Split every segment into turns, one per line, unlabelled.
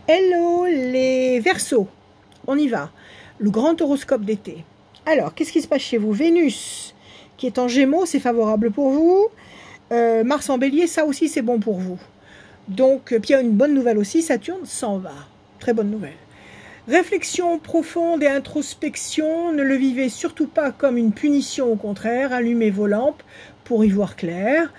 Hello les Verseaux, on y va. Le grand horoscope d'été. Alors, qu'est-ce qui se passe chez vous? Vénus, qui est en Gémeaux, c'est favorable pour vous. Mars en Bélier, ça aussi c'est bon pour vous. Donc, puis il y a une bonne nouvelle aussi, Saturne s'en va. Très bonne nouvelle. Réflexion profonde et introspection, ne le vivez surtout pas comme une punition, au contraire, allumez vos lampes pour y voir clair.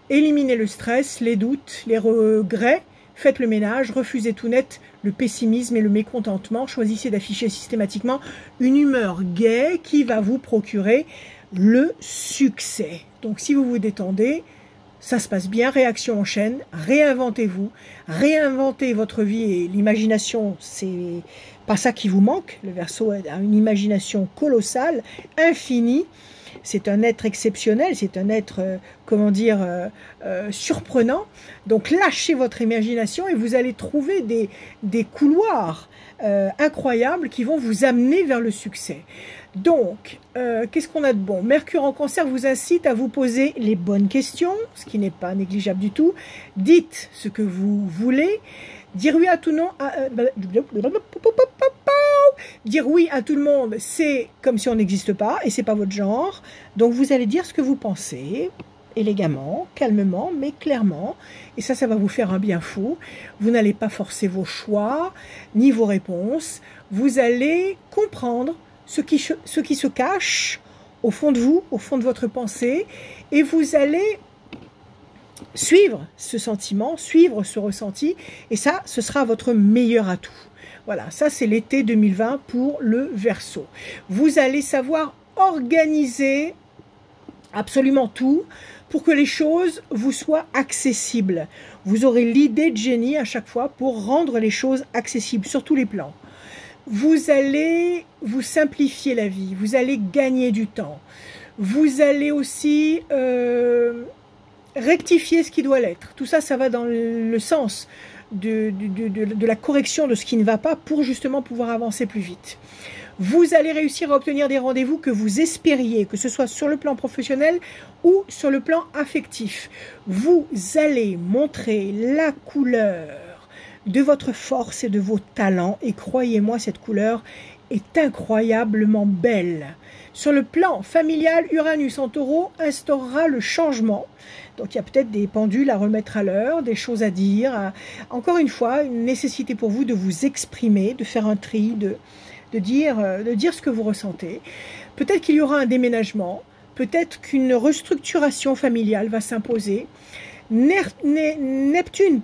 Éliminez le stress, les doutes, les regrets. Faites le ménage, refusez tout net le pessimisme et le mécontentement. Choisissez d'afficher systématiquement une humeur gaie qui va vous procurer le succès. Donc si vous vous détendez, ça se passe bien, réaction en chaîne, réinventez-vous, réinventez votre vie et l'imagination, c'est pas ça qui vous manque. Le Verseau a une imagination colossale, infinie. C'est un être exceptionnel, c'est un être, surprenant. Donc lâchez votre imagination et vous allez trouver des couloirs incroyables qui vont vous amener vers le succès. Donc, qu'est-ce qu'on a de bon? Mercure en Cancer vous incite à vous poser les bonnes questions, ce qui n'est pas négligeable du tout. Dites ce que vous voulez. Dire oui à tout non, dire oui à tout le monde, c'est comme si on n'existe pas et c'est pas votre genre. Donc vous allez dire ce que vous pensez, élégamment, calmement, mais clairement. Et ça va vous faire un bien fou. Vous n'allez pas forcer vos choix ni vos réponses. Vous allez comprendre ce qui se cache au fond de vous, au fond de votre pensée, et vous allez suivre ce sentiment, suivre ce ressenti, et ça, ce sera votre meilleur atout. Voilà, ça c'est l'été 2020 pour le Verseau. Vous allez savoir organiser absolument tout pour que les choses vous soient accessibles. Vous aurez l'idée de génie à chaque fois pour rendre les choses accessibles sur tous les plans. Vous allez vous simplifier la vie, vous allez gagner du temps. Vous allez aussi rectifier ce qui doit l'être. Tout ça, ça va dans le sens de la correction de ce qui ne va pas pour justement pouvoir avancer plus vite. Vous allez réussir à obtenir des rendez-vous que vous espériez, que ce soit sur le plan professionnel ou sur le plan affectif. Vous allez montrer la couleur de votre force et de vos talents, et croyez-moi, cette couleur est incroyablement belle. Sur le plan familial, Uranus en Taureau instaurera le changement. Donc il y a peut-être des pendules à remettre à l'heure, des choses à dire. Encore une fois, une nécessité pour vous de vous exprimer, de faire un tri, de dire ce que vous ressentez. Peut-être qu'il y aura un déménagement, peut-être qu'une restructuration familiale va s'imposer. Neptune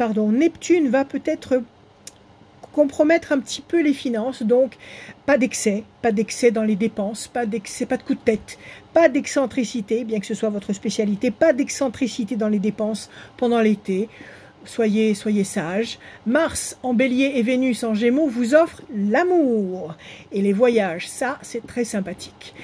va peut-être compromettre un petit peu les finances, donc pas d'excès dans les dépenses, pas d'excès, pas de coup de tête, pas d'excentricité, bien que ce soit votre spécialité, pas d'excentricité dans les dépenses pendant l'été. Soyez sages. Mars en Bélier et Vénus en Gémeaux vous offrent l'amour et les voyages. Ça, c'est très sympathique.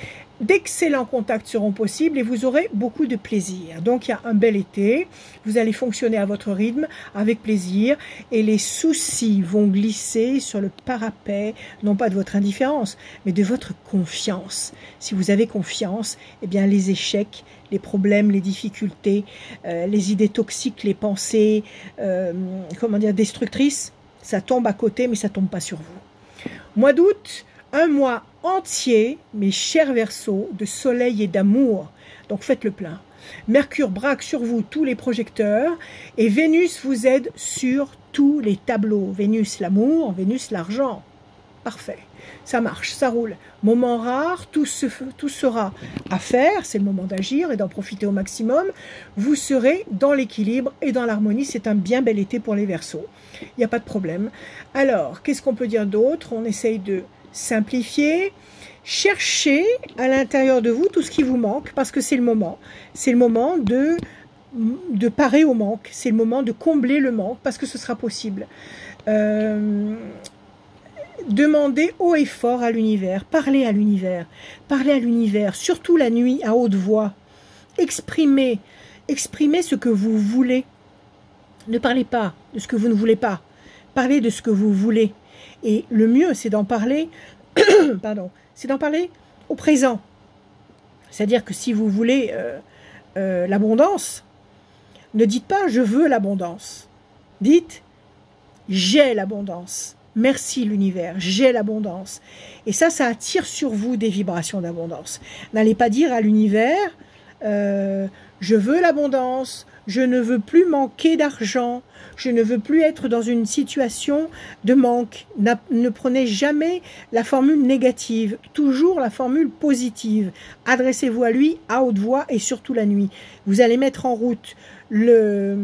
D'excellents contacts seront possibles et vous aurez beaucoup de plaisir. Donc, il y a un bel été. Vous allez fonctionner à votre rythme, avec plaisir. Et les soucis vont glisser sur le parapet, non pas de votre indifférence, mais de votre confiance. Si vous avez confiance, eh bien, les échecs, les problèmes, les difficultés, les idées toxiques, les pensées, destructrices, ça tombe à côté, mais ça tombe pas sur vous. Mois d'août, un mois entier, mes chers Verseaux, de soleil et d'amour. Donc faites le plein. Mercure braque sur vous tous les projecteurs et Vénus vous aide sur tous les tableaux. Vénus l'amour, Vénus l'argent. Parfait. Ça marche, ça roule. Moment rare, tout sera à faire. C'est le moment d'agir et d'en profiter au maximum. Vous serez dans l'équilibre et dans l'harmonie. C'est un bien bel été pour les Verseaux. Il n'y a pas de problème. Alors, qu'est-ce qu'on peut dire d'autre? On essaye de simplifier, cherchez à l'intérieur de vous tout ce qui vous manque, parce que c'est le moment de parer au manque, c'est le moment de combler le manque, parce que ce sera possible. Demandez haut et fort à l'univers, parlez à l'univers, surtout la nuit à haute voix, exprimez ce que vous voulez, ne parlez pas de ce que vous ne voulez pas, parlez de ce que vous voulez. Et le mieux, c'est d'en parler, c'est d'en parler au présent. C'est-à-dire que si vous voulez l'abondance, ne dites pas « je veux l'abondance ». Dites j'ai l'abondance. Merci l'univers, j'ai l'abondance. Et ça attire sur vous des vibrations d'abondance. N'allez pas dire à l'univers, je veux l'abondance, je ne veux plus manquer d'argent, je ne veux plus être dans une situation de manque. Ne prenez jamais la formule négative, toujours la formule positive. Adressez-vous à lui à haute voix et surtout la nuit. Vous allez mettre en route la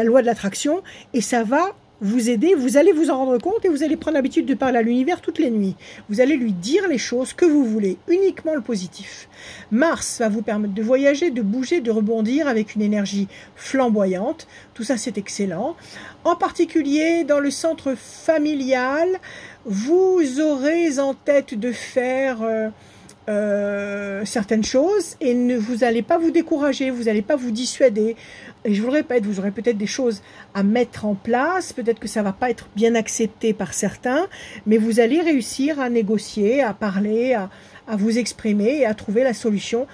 loi de l'attraction et ça va vous aider, vous allez vous en rendre compte et vous allez prendre l'habitude de parler à l'univers toutes les nuits. Vous allez lui dire les choses que vous voulez, uniquement le positif. Mars va vous permettre de voyager, de bouger, de rebondir avec une énergie flamboyante. Tout ça, c'est excellent. En particulier, dans le centre familial, vous aurez en tête de faire certaines choses et vous n'allez pas vous décourager, vous n'allez pas vous dissuader. Et je vous le répète, vous aurez peut-être des choses à mettre en place, peut-être que ça ne va pas être bien accepté par certains, mais vous allez réussir à négocier, à parler, à vous exprimer et à trouver la solution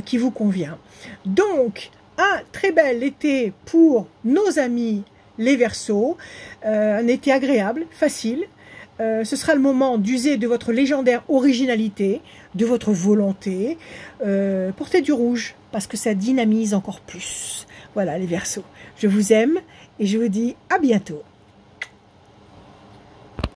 qui vous convient. Donc, un très bel été pour nos amis les Verseaux, un été agréable, facile. Ce sera le moment d'user de votre légendaire originalité, de votre volonté. Portez du rouge, parce que ça dynamise encore plus. Voilà les Verseaux, je vous aime et je vous dis à bientôt.